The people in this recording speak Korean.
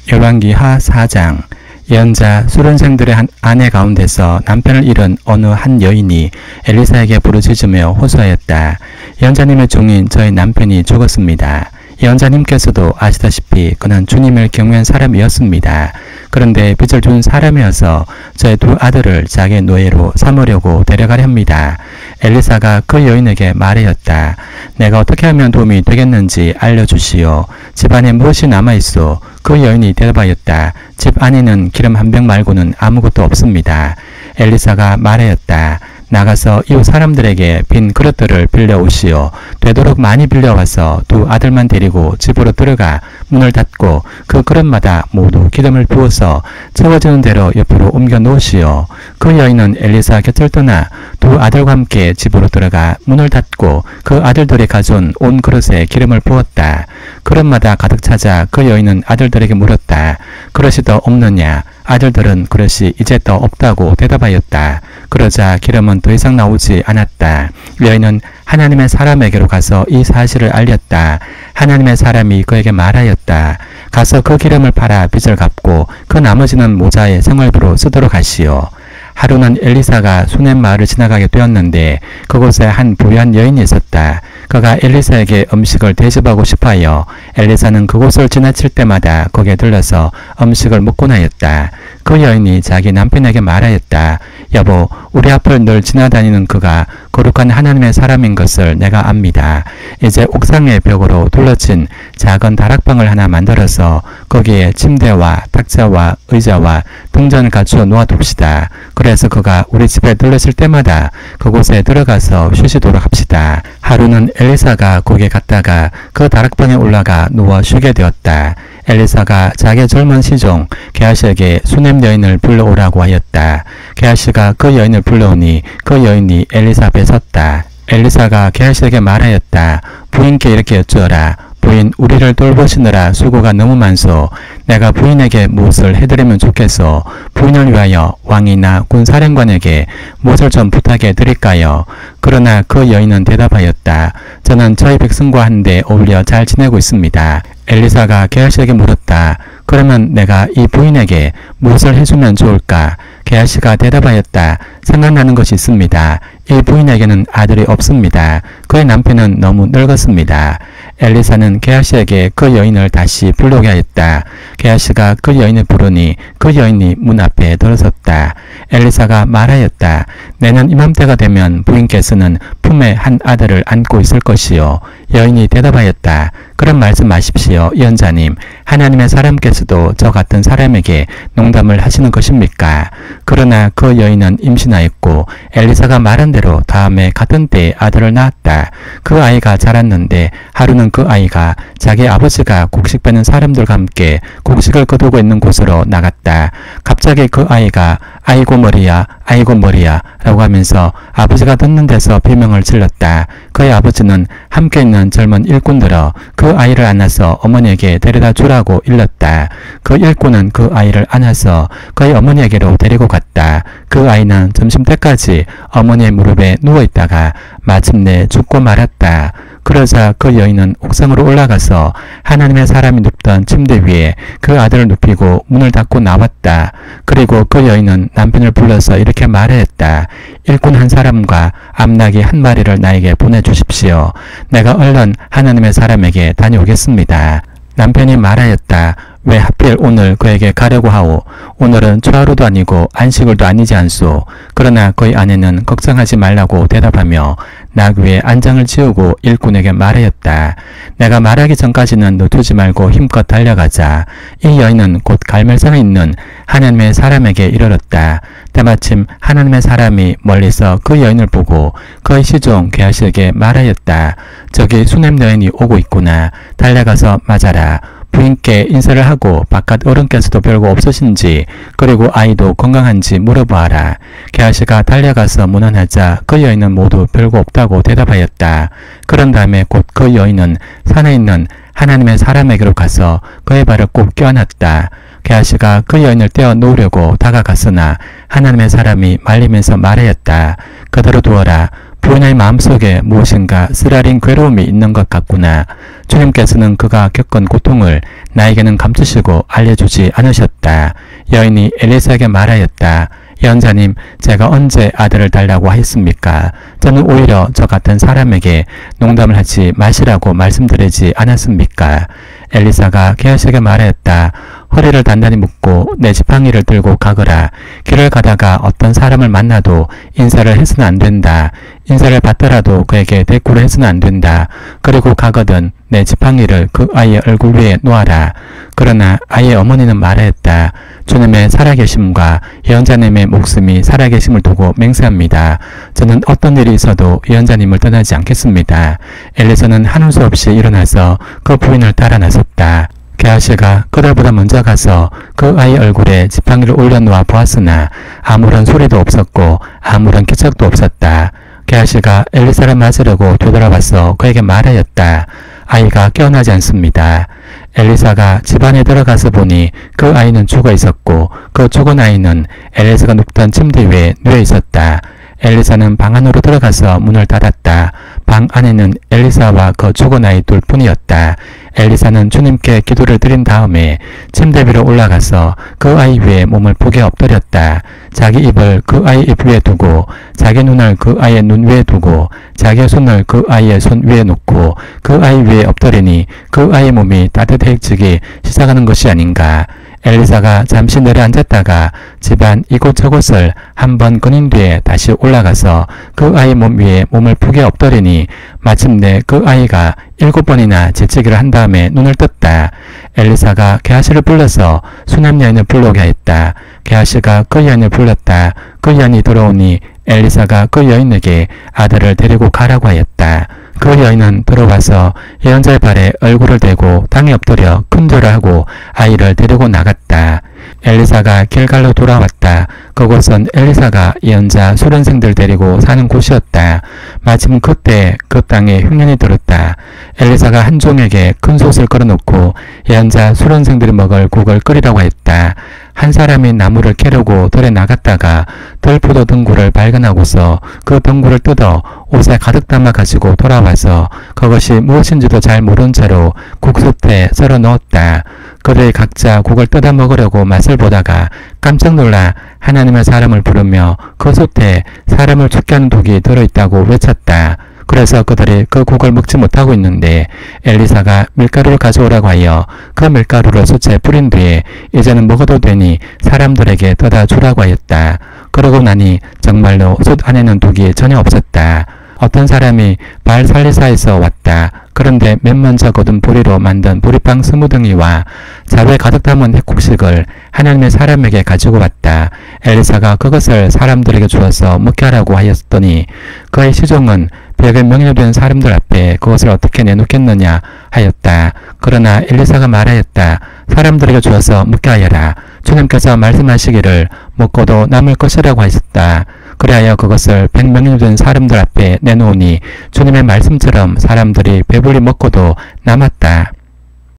열왕기하 4장. 예언자 수련생들의 한 아내 가운데서 남편을 잃은 어느 한 여인이 엘리사에게 부르짖으며 호소하였다. 예언자님의 종인 저의 남편이 죽었습니다. 예언자님께서도 아시다시피 그는 주님을 경외한 사람이었습니다. 그런데 빚을 준 사람이어서 저의 두 아들을 자기의 노예로 삼으려고 데려가려 합니다. 엘리사가 그 여인에게 말하였다. 내가 어떻게 하면 도움이 되겠는지 알려주시오. 집안에 무엇이 남아있소? 그 여인이 대답하였다. 집 안에는 기름 한 병 말고는 아무것도 없습니다. 엘리사가 말하였다. 나가서 이웃 사람들에게 빈 그릇들을 빌려오시오. 되도록 많이 빌려와서 두 아들만 데리고 집으로 들어가 문을 닫고 그 그릇마다 모두 기름을 부어서 채워지는 대로 옆으로 옮겨 놓으시오. 그 여인은 엘리사 곁을 떠나 두 아들과 함께 집으로 들어가 문을 닫고 그 아들들이 가져온 온 그릇에 기름을 부었다. 그릇마다 가득 차자 그 여인은 아들들에게 물었다. 그릇이 더 없느냐? 아들들은 그릇이 이제 더 없다고 대답하였다. 그러자 기름은 더 이상 나오지 않았다. 여인은 하나님의 사람에게로 가서 이 사실을 알렸다. 하나님의 사람이 그에게 말하였다. 가서 그 기름을 팔아 빚을 갚고 그 나머지는 모자에 생활비로 쓰도록 하시오. 하루는 엘리사가 수넴 마을을 지나가게 되었는데 그곳에 한 부유한 여인이 있었다. 그가 엘리사에게 음식을 대접하고 싶어하여 엘리사는 그곳을 지나칠 때마다 거기에 들러서 음식을 먹곤 하였다. 그 여인이 자기 남편에게 말하였다. 여보, 우리 앞을 늘 지나다니는 그가 거룩한 하나님의 사람인 것을 내가 압니다. 이제 옥상의 벽으로 둘러친 작은 다락방을 하나 만들어서 거기에 침대와 탁자와 의자와 동전을 갖추어 놓아둡시다. 그래서 그가 우리 집에 들렀을 때마다 그곳에 들어가서 쉬시도록 합시다. 하루는 엘리사가 거기에 갔다가 그 다락방에 올라가 누워 쉬게 되었다. 엘리사가 자기 젊은 시종 게하시에게 수넴 여인을 불러오라고 하였다. 게하시가 그 여인을 불러오니 그 여인이 엘리사 앞에 섰다. 엘리사가 게하시에게 말하였다. 부인께 이렇게 여쭈어라. 부인, 우리를 돌보시느라 수고가 너무 많소. 내가 부인에게 무엇을 해드리면 좋겠소. 부인을 위하여 왕이나 군사령관에게 무엇을 좀 부탁해 드릴까요? 그러나 그 여인은 대답하였다. 저는 저희 백성과 한데 어울려 잘 지내고 있습니다. 엘리사가 게하시에게 물었다. 그러면 내가 이 부인에게 무엇을 해주면 좋을까? 게하시가 대답하였다. 생각나는 것이 있습니다. 이 부인에게는 아들이 없습니다. 그의 남편은 너무 늙었습니다. 엘리사는 게하시에게 그 여인을 다시 불러오게 하였다. 게하시가 그 여인을 부르니 그 여인이 문 앞에 들어섰다. 엘리사가 말하였다. 내년 이맘때가 되면 부인께서는 품에 한 아들을 안고 있을 것이요. 여인이 대답하였다. 그런 말씀 마십시오. 예언자님, 하나님의 사람께서도 저 같은 사람에게 농담을 하시는 것입니까? 그러나 그 여인은 임신하였고 엘리사가 말한 대로 다음에 같은 때에 아들을 낳았다. 그 아이가 자랐는데 하루는 그 아이가 자기 아버지가 곡식 빼는 사람들과 함께 곡식을 거두고 있는 곳으로 나갔다. 갑자기 그 아이가 아이고 머리야, 아이고 머리야 라고 하면서 아버지가 듣는 데서 비명을 질렀다. 그의 아버지는 함께 있는 젊은 일꾼들어 그 아이를 안아서 어머니에게 데려다 주라고 일렀다. 그 일꾼은 그 아이를 안아서 그의 어머니에게로 데리고 갔다. 그 아이는 점심때까지 어머니의 무릎에 누워있다가 마침내 죽고 말았다. 그러자 그 여인은 옥상으로 올라가서 하나님의 사람이 눕던 침대 위에 그 아들을 눕히고 문을 닫고 나왔다. 그리고 그 여인은 남편을 불러서 이렇게 말하였다. 일꾼 한 사람과 암나귀 한 마리를 나에게 보내주십시오. 내가 얼른 하나님의 사람에게 다녀오겠습니다. 남편이 말하였다. 왜 하필 오늘 그에게 가려고 하오? 오늘은 초하루도 아니고 안식일도 아니지 않소. 그러나 그의 아내는 걱정하지 말라고 대답하며 나귀에 안장을 지우고 일꾼에게 말하였다. 내가 말하기 전까지는 놓두지 말고 힘껏 달려가자. 이 여인은 곧 갈멜산에 있는 하나님의 사람에게 이르렀다. 때마침 하나님의 사람이 멀리서 그 여인을 보고 그의 시종 게하시에게 말하였다. 저기 수넴 여인이 오고 있구나. 달려가서 맞아라. 부인께 인사를 하고 바깥 어른께서도 별거 없으신지 그리고 아이도 건강한지 물어보아라. 게하시가 달려가서 문안하자 그 여인은 모두 별거 없다고 대답하였다. 그런 다음에 곧 그 여인은 산에 있는 하나님의 사람에게로 가서 그의 발을 꼭 껴안았다. 게하시가 그 여인을 떼어 놓으려고 다가갔으나 하나님의 사람이 말리면서 말하였다. 그대로 두어라. 부인의 마음속에 무엇인가 쓰라린 괴로움이 있는 것 같구나. 주님께서는 그가 겪은 고통을 나에게는 감추시고 알려주지 않으셨다. 여인이 엘리사에게 말하였다. 예언자님, 제가 언제 아들을 달라고 하였습니까? 저는 오히려 저 같은 사람에게 농담을 하지 마시라고 말씀드리지 않았습니까? 엘리사가 게하시에게 말하였다. 허리를 단단히 묶고 내 지팡이를 들고 가거라. 길을 가다가 어떤 사람을 만나도 인사를 해서는 안 된다. 인사를 받더라도 그에게 대꾸를 해서는 안 된다. 그리고 가거든 내 지팡이를 그 아이의 얼굴 위에 놓아라. 그러나 아이의 어머니는 말하였다. 주님의 살아계심과 예언자님의 목숨이 살아계심을 두고 맹세합니다. 저는 어떤 일이 있어도 예언자님을 떠나지 않겠습니다. 엘리사는 하는 수 없이 일어나서 그 부인을 따라 나섰다. 게하시가 그들보다 먼저 가서 그 아이 얼굴에 지팡이를 올려놓아 보았으나 아무런 소리도 없었고 아무런 기척도 없었다. 게하시가 엘리사를 맞으려고 되돌아와서 그에게 말하였다. 아이가 깨어나지 않습니다. 엘리사가 집안에 들어가서 보니 그 아이는 죽어 있었고 그 죽은 아이는 엘리사가 눕던 침대 위에 누워 있었다. 엘리사는 방 안으로 들어가서 문을 닫았다. 방 안에는 엘리사와 그 죽은 아이 둘뿐이었다. 엘리사는 주님께 기도를 드린 다음에 침대 위로 올라가서 그 아이 위에 몸을 푹에 엎드렸다. 자기 입을 그 아이 입 위에 두고 자기 눈을 그 아이의 눈 위에 두고 자기의 손을 그 아이의 손 위에 놓고 그 아이 위에 엎드리니 그 아이의 몸이 따뜻해지기 시작하는 것이 아닌가. 엘리사가 잠시 내려앉았다가 집안 이곳저곳을 한번 거닌 뒤에 다시 올라가서 그 아이 몸 위에 몸을 푹에 엎드리니 마침내 그 아이가 7번이나 재채기를 한 다음에 눈을 떴다. 엘리사가 게하시를 불러서 수남 여인을 불러오게 하였다. 게하시가 그 여인을 불렀다. 그 여인이 들어오니 엘리사가 그 여인에게 아들을 데리고 가라고 하였다. 그 여인은 들어와서 예언자의 발에 얼굴을 대고 땅에 엎드려 큰절을 하고 아이를 데리고 나갔다. 엘리사가 길갈로 돌아왔다. 그곳은 엘리사가 예언자 수련생들 데리고 사는 곳이었다. 마침 그때 그 땅에 흉년이 들었다. 엘리사가 한 종에게 큰 솥을 걸어놓고 예언자 수련생들이 먹을 국을 끓이라고 했다. 한 사람이 나무를 캐려고 들에 나갔다가 들포도 등굴을 발견하고서 그 등굴을 뜯어 옷에 가득 담아 가지고 돌아와서 그것이 무엇인지도 잘 모른 채로 국솥에 썰어 넣었다. 그들이 각자 국을 뜯어 먹으려고 맛을 보다가 깜짝 놀라 하나님의 사람을 부르며 그 솥에 사람을 죽게 하는 독이 들어있다고 외쳤다. 그래서 그들이 그 국을 먹지 못하고 있는데 엘리사가 밀가루를 가져오라고 하여 그 밀가루를 솥에 뿌린 뒤에 이제는 먹어도 되니 사람들에게 떠다 주라고 하였다. 그러고 나니 정말로 솥 안에는 독이 전혀 없었다. 어떤 사람이 발살리사에서 왔다. 그런데 맨 먼저 거둔 보리로 만든 보리빵 20덩이와 자루에 가득 담은 핵국식을 하나님의 사람에게 가지고 왔다. 엘리사가 그것을 사람들에게 주어서 먹게 하라고 하였더니 그의 시종은 벽에 명예된 사람들 앞에 그것을 어떻게 내놓겠느냐 하였다. 그러나 엘리사가 말하였다. 사람들에게 주어서 먹게 하여라. 주님께서 말씀하시기를 먹고도 남을 것이라고 하셨다. 그리하여 그것을 100명이 된 사람들 앞에 내놓으니 주님의 말씀처럼 사람들이 배불리 먹고도 남았다.